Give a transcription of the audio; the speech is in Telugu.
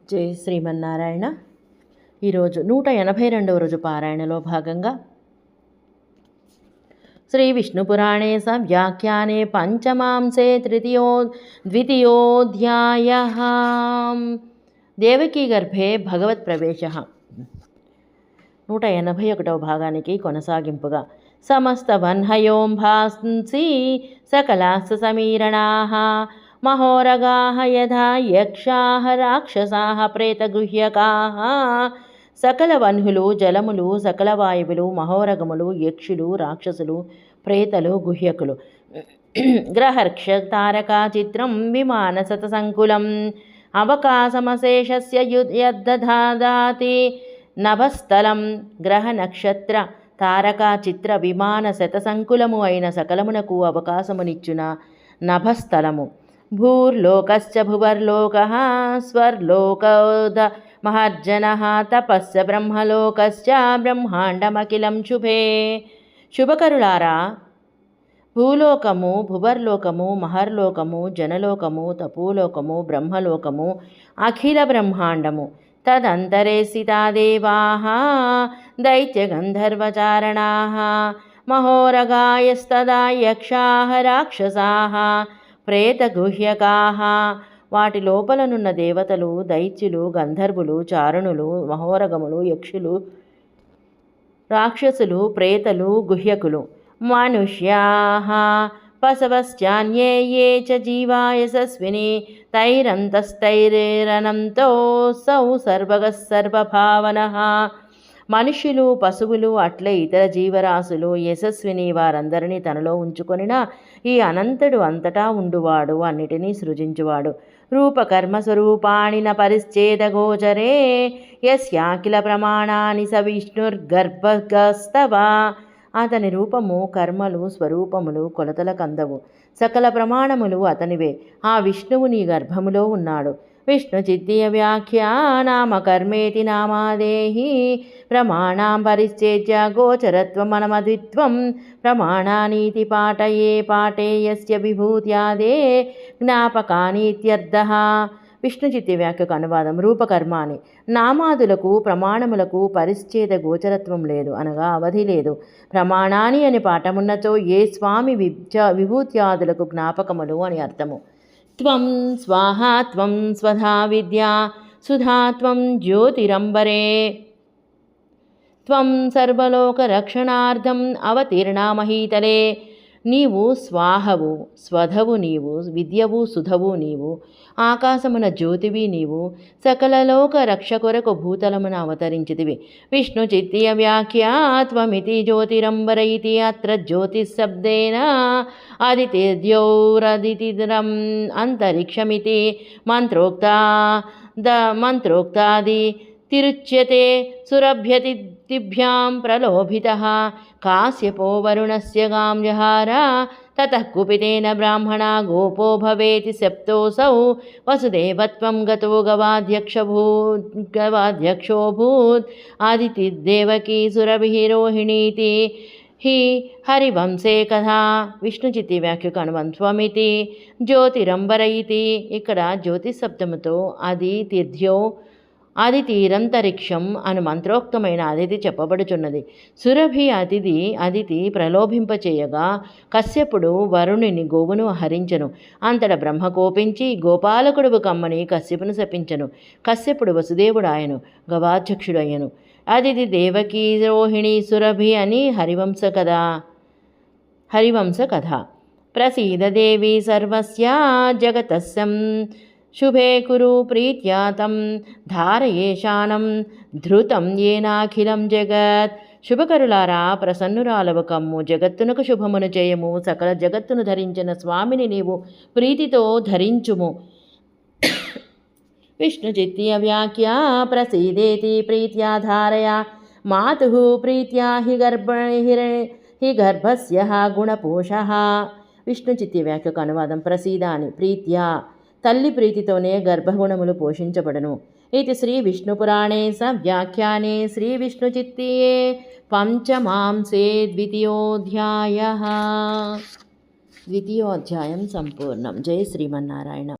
జై శ్రీమన్నారాయణ. ఈరోజు 182వ రోజు పారాయణలో భాగంగా శ్రీ విష్ణుపురాణే వ్యాఖ్యానే పంచమాంసే ద్వితీయోధ్యాయః. దేవకీ గర్భే భగవత్ ప్రవేశ. 181వ భాగానికి కొనసాగింపుగా సమస్త వన్హయోంభాంసి సకలాస్త సమీరణాః మహోరగాః యథా యక్షాః రాక్షసాః ప్రేతగృహ్యకాః. సకల వన్హులు, జలములు, సకల వాయువులు, మహోరగములు, యక్షులు, రాక్షసులు, ప్రేతలు, గుహ్యకులు. గ్రహర్క్ష తారకా చిత్రం విమాన శతసంకులం అవకాశమశేషస్య యద్దధాతి నభస్థలం. గ్రహ నక్షత్ర తారకా చిత్ర విమాన శతసంకులము అయిన సకలమునకు అవకాశమునిచ్చున నభస్థలము. భూర్లోకశ్చ భువర్లోకః స్వర్లోకోద మహర్జనః తపస్య బ్రహ్మలోకశ్చ బ్రహ్మాండమఖిలం శుభే. శుభకరులారా, భూలోకము, భువర్లోకము, మహర్లోకము, జనలోకము, తపోలోకము, బ్రహ్మలోకము, అఖిల బ్రహ్మాండము, తదంతరే స్థితా దేవాః దైత్యగంధర్వచారణాః మహోరగాయస్తదా యక్షాః రాక్షసాః ప్రేతగుహ్యకాః. వాటి లోపలనున్న దేవతలు, దైత్యులు, గంధర్వులు, చారణులు, మహోరగములు, యక్షులు, రాక్షసులు, ప్రేతలు, గుహ్యకులు. మనుష్యాః పశవశ్చాన్యే యే చ జీవా యశస్విని తైరంతస్తైరేరనంతోऽసౌ సర్వగః సర్వభావనః. మనుష్యులు, పశువులు, అట్లే ఇతర జీవరాశులు యశస్విని వారందరినీ తనలో ఉంచుకొనిన ఈ అనంతుడు అంతటా ఉండువాడు, అన్నిటినీ సృజించువాడు. రూపకర్మ స్వరూపాణిన పరిచ్ఛేదగోచరే యస్యాఖిల ప్రమాణాని స విష్ణుర్గర్భగస్తవ. అతని రూపము, కర్మలు, స్వరూపములు కొలతల కందవు. సకల ప్రమాణములు అతనివే. ఆ విష్ణువు నీ గర్భములో ఉన్నాడు. విష్ణు చిత్తీయ వ్యాఖ్యా నామ కర్మేతి నామాదేహి ప్రమాణాం పరిచ్ఛేద్య గోచరత్వమనమద్విత్వం ప్రమాణానీతి పాఠయే పాఠేయస్య విభూత్యాదే జ్ఞాపకానీత్యర్థః. విష్ణు చిత్తి వ్యాఖ్యకు అనువాదం. రూపకర్మాని నామాదులకు, ప్రమాణములకు పరిచ్ఛేద గోచరత్వం లేదు, అనగా అవధి లేదు. ప్రమాణాని అని పాఠమున్నచో ఏ స్వామి విభూత్యాదులకు జ్ఞాపకములు అని అర్థము. త్వం స్వాహా త్వం స్వధా విద్యా సుధా త్వం జ్యోతిరంబరే త్వం సర్వలోకరక్షణార్థం అవతీర్ణా మహీతలే. నీవు స్వాహవు, స్వధవు నీవు, విద్యవు, సుధవు నీవు, ఆకాశమున జ్యోతివి నీవు, సకల లోక రక్ష కొరకు భూతలమున అవతరించితివి. విష్ణు చిత్తీయ వ్యాఖ్యా త్వమితి జ్యోతిరంబర ఇతి అత్ర జ్యోతిశబ్దేన అదితిర్ద్యౌరదితిరం అంతరిక్షమితి మంత్రోక్తాది తిరుచ్యతే. సురభ్యతిభ్యాం ప్రలోభితః కాశ్యపో వరుణస్య గాం జహార తతః కుపితేన బ్రాహ్మణా గోపో భవేతి సప్తోऽసౌ వసుదేవత్వం గతో గవాధ్యక్షోऽభూత్. ఆదితిర్దేవకీ సురభిః రోహిణీతి హి హరివంశే కథా. విష్ణు చిత్తి వ్యాఖ్యకు అనువంత్వమితి జ్యోతిరంబర ఇతి. ఇక్కడ జ్యోతి శబ్దముతో అదితిర్ద్యౌ అదితిరంతరిక్షం అను మంత్రోక్తమైన అదితి చెప్పబడుచున్నది. సురభి అదితి ప్రలోభింపచేయగా కశ్యపుడు వరుణుని గోవును హరించెను. అంతట బ్రహ్మ కోపించి గోపాలకుడు కమ్మని కశ్యపును శపించెను. కశ్యపుడు వసుదేవుడాయను, గవాధ్యక్షుడయ్యను. అదితి దేవకీ రోహిణి సురభి అని హరివంశ కథ. ప్రసీద దేవి సర్వస్య జగతస్యం శుభే కురు ప్రీత్యా తం ధారయేశానం ధృతం ఏనాఖిలం జగత్. శుభకరులారా, ప్రసన్నురాలవు కమ్ము, జగత్తునకు శుభమును చేయము. సకల జగత్తును ధరించిన స్వామిని నీవు ప్రీతితో ధరించుము. విష్ణు చిత్తీయ వ్యాఖ్యా ప్రసీదేతి ప్రీత్యా ధారయ మాతుః ప్రీత్యా హి గర్భస్య గుణపోషః. విష్ణు చిత్తి వ్యాఖ్యకు అనువాదం. ప్రసీద అని ప్రీత్యా తల్లి ప్రీతితోనే గర్భగుణములు పోషించబడను. ఇది శ్రీ విష్ణుపురాణే వ్యాఖ్యానే శ్రీ విష్ణు చిత్తీయే పంచమాంసే ద్వితీయోధ్యాయం సంపూర్ణం. జై శ్రీమన్నారాయణ.